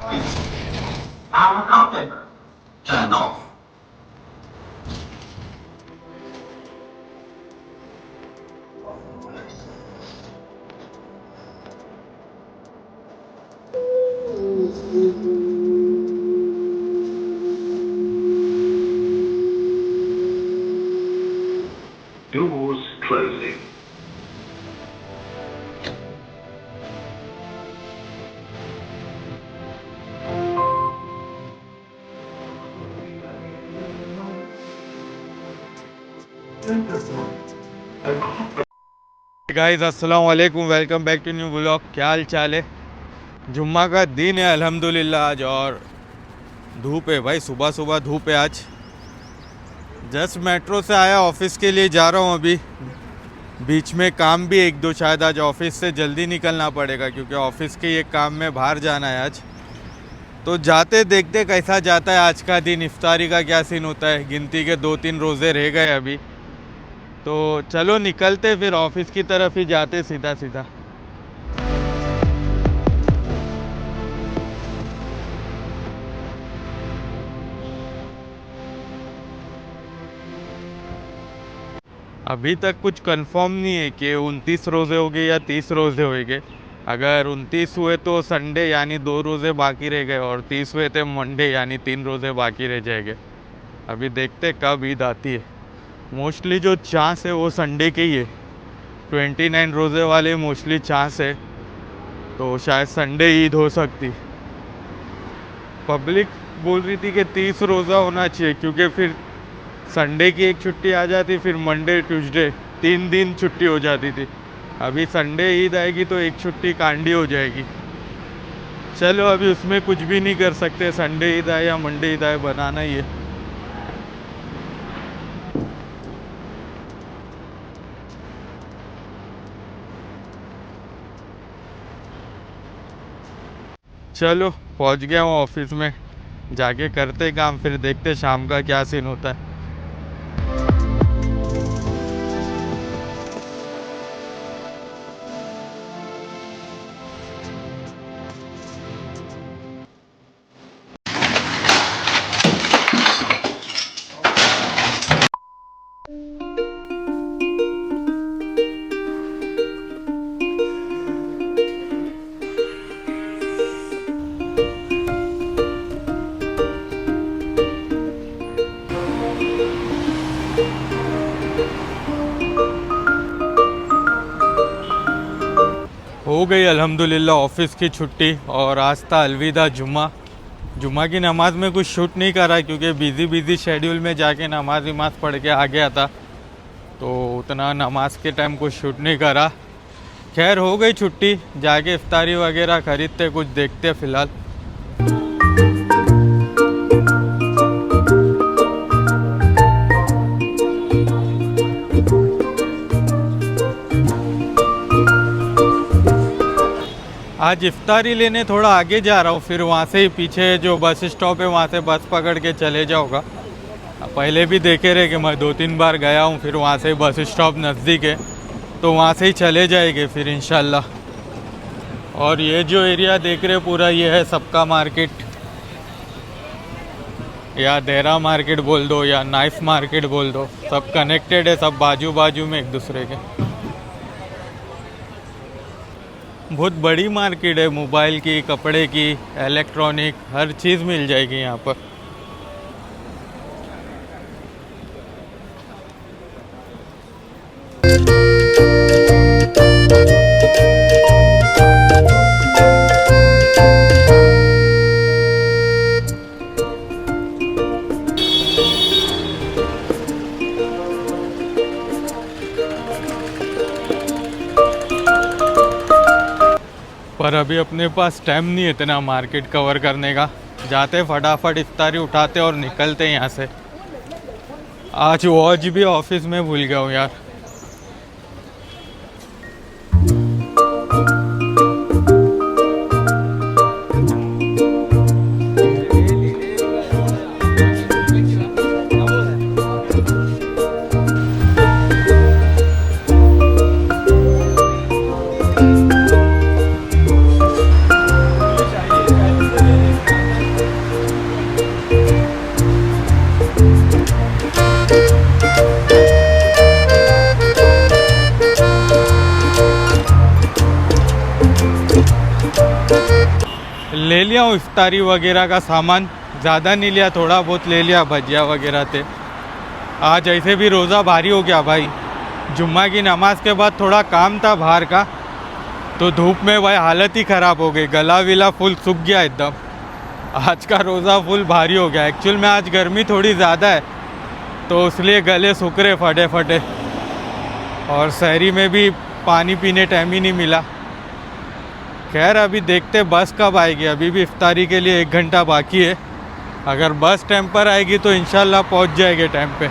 Power outlet turned off. Doors closing. Guys अस्सलाम वालेकुम, welcome back to new vlog. क्या हाल चाल है? जुम्मा का दिन है अल्हम्दुलिल्लाह आज, और धूप है भाई, सुबह सुबह धूप है आज। जस्ट मेट्रो से आया, ऑफिस के लिए जा रहा हूँ अभी। बीच में काम भी एक दो, शायद आज ऑफिस से जल्दी निकलना पड़ेगा क्योंकि ऑफिस के ये काम में बाहर जाना है आज। तो जाते देखते कैसा जाता है आज का दिन, इफ्तारी का क्या सीन होता है। गिनती के 2-3 रोज़े रह गए अभी, तो चलो निकलते फिर ऑफिस की तरफ ही जाते सीधा सीधा। अभी तक कुछ कंफर्म नहीं है कि 29 रोज़े हो गए या 30 रोज़े होंगे। अगर 29 हुए तो संडे यानी 2 रोज़े बाकी रह गए, और 30 हुए तो मंडे यानी 3 रोज़े बाकी रह जाएंगे। अभी देखते कब ईद आती है। मोस्टली जो चांस है वो संडे के ही है। 29 रोज़े वाले मोस्टली चांस है, तो शायद संडे ईद हो सकती। पब्लिक बोल रही थी कि 30 रोज़ा होना चाहिए क्योंकि फिर संडे की एक छुट्टी आ जाती, फिर मंडे ट्यूसडे 3 दिन छुट्टी हो जाती थी। अभी संडे ईद आएगी तो एक छुट्टी कांडी हो जाएगी। चलो अभी उसमें कुछ भी नहीं कर सकते, संडे ईद आए या मंडे ईद आए, बनाना ही है। चलो पहुंच गया हूँ ऑफिस में, जाके करते काम, फिर देखते शाम का क्या सीन होता है। हो गई अल्हम्दुलिल्लाह ऑफिस की छुट्टी, और आज था अलविदा जुम्मा। जुम्मा की नमाज़ में कुछ शूट नहीं करा क्योंकि बिज़ी शेड्यूल में जाके नमाज वमाज पढ़ के आ गया था, तो उतना नमाज के टाइम कुछ शूट नहीं करा। खैर हो गई छुट्टी, जाके इफ्तारी वगैरह खरीदते, कुछ देखते फ़िलहाल। आज इफ्तारी लेने थोड़ा आगे जा रहा हूँ, फिर वहाँ से ही पीछे जो बस स्टॉप है वहाँ से बस पकड़ के चले जाऊँगा। पहले भी देखे रहे कि मैं 2-3 बार गया हूँ, फिर वहाँ से बस स्टॉप नज़दीक है तो वहाँ से ही चले जाएंगे फिर इंशाल्लाह। और ये जो एरिया देख रहे पूरा, ये है सबका मार्केट, या देरा मार्केट बोल दो या नाइफ मार्केट बोल दो, सब कनेक्टेड है, सब बाजू बाजू में एक दूसरे के। बहुत बड़ी मार्केट है, मोबाइल की, कपड़े की, इलेक्ट्रॉनिक, हर चीज़ मिल जाएगी यहाँ पर। पर अभी अपने पास टाइम नहीं है इतना मार्केट कवर करने का। जाते फटाफट इफ्तारी उठाते और निकलते यहाँ से। आज वॉच भी ऑफिस में भूल गया हूँ यार। ले लिया हूँ इफ्तारी वगैरह का सामान, ज़्यादा नहीं लिया, थोड़ा बहुत ले लिया, भजिया वगैरह थे। आज ऐसे भी रोज़ा भारी हो गया भाई, जुम्मा की नमाज के बाद थोड़ा काम था बाहर का, तो धूप में भाई हालत ही ख़राब हो गई, गला विला फुल सूख गया एकदम। आज का रोज़ा फुल भारी हो गया। एक्चुअल में आज गर्मी थोड़ी ज़्यादा है तो इसलिए गले सूख रहे फटे फटे, और शहरी में भी पानी पीने टाइम ही नहीं मिला। खैर अभी देखते बस कब आएगी, अभी भी इफ्तारी के लिए 1 घंटा बाकी है। अगर बस टाइम पर आएगी तो इंशाल्लाह पहुंच जाएगी टाइम पे।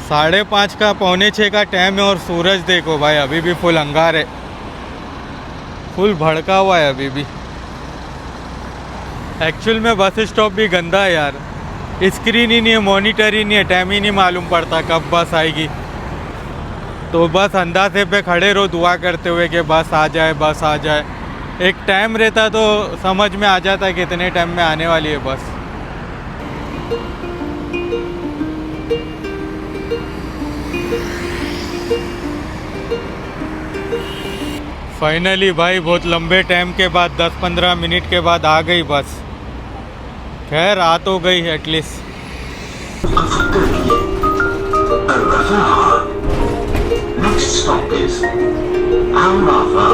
5:30 का 5:45 का टाइम है और सूरज देखो भाई अभी भी फुल अंगार है, फुल भड़का हुआ है अभी भी। एक्चुअल में बस स्टॉप भी गंदा है यार, स्क्रीन ही नहीं है, मॉनिटर ही नहीं है, टाइम ही नहीं मालूम पड़ता कब बस आएगी। तो बस अंदाजे पे खड़े रहो दुआ करते हुए कि बस आ जाए, बस आ जाए। एक टाइम रहता तो समझ में आ जाता है कितने टाइम में आने वाली है बस। फाइनली भाई बहुत लंबे टाइम के बाद 10-15 मिनट के बाद आ गई बस। खैर आ तो गई at least. Next stop is Al Rafa.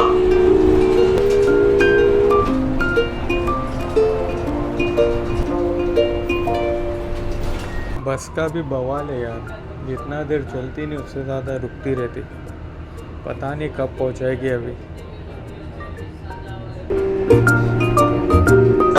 बस का भी बवाल है यार, जितना देर चलती नहीं उससे ज़्यादा रुकती रहती, पता नहीं कब पहुंचाएगी अभी।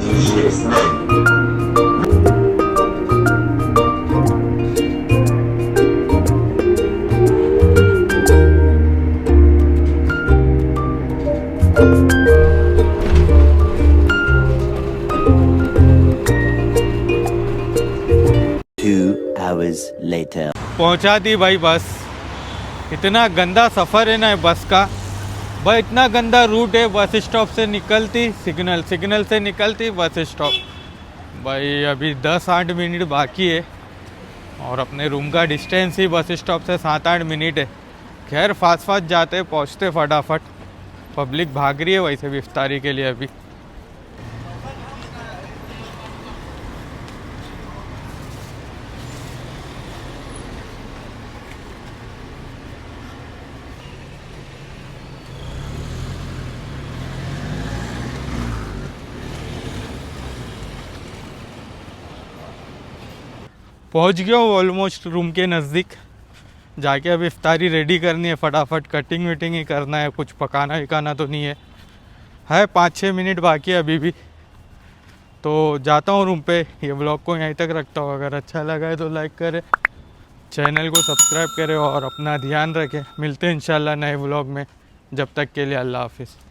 DG2. Later. पहुंचा दी भाई बस। इतना गंदा सफ़र है ना बस का भाई, इतना गंदा रूट है। बस स्टॉप से निकलती सिग्नल, सिग्नल से निकलती बस स्टॉप। भाई अभी 10-8 मिनट बाकी है और अपने रूम का डिस्टेंस ही बस स्टॉप से 7-8 मिनट है। खैर फास्ट फास्ट जाते पहुंचते फटाफट। पब्लिक भाग रही है वैसे भी इफ्तारी के लिए अभी। पहुंच गया हूँ ऑलमोस्ट रूम के नज़दीक। जाके अब इफ्तारी रेडी करनी है फटाफट, कटिंग विटिंग ही करना है, कुछ पकाना विकाना तो नहीं है 5-6 मिनट बाकी है अभी भी। तो जाता हूँ रूम पे। ये व्लॉग को यहीं तक रखता हूँ। अगर अच्छा लगा है तो लाइक करें, चैनल को सब्सक्राइब करें और अपना ध्यान रखें। मिलते हैं इंशाल्लाह नए व्लॉग में। जब तक के लिए अल्लाह हाफिज़।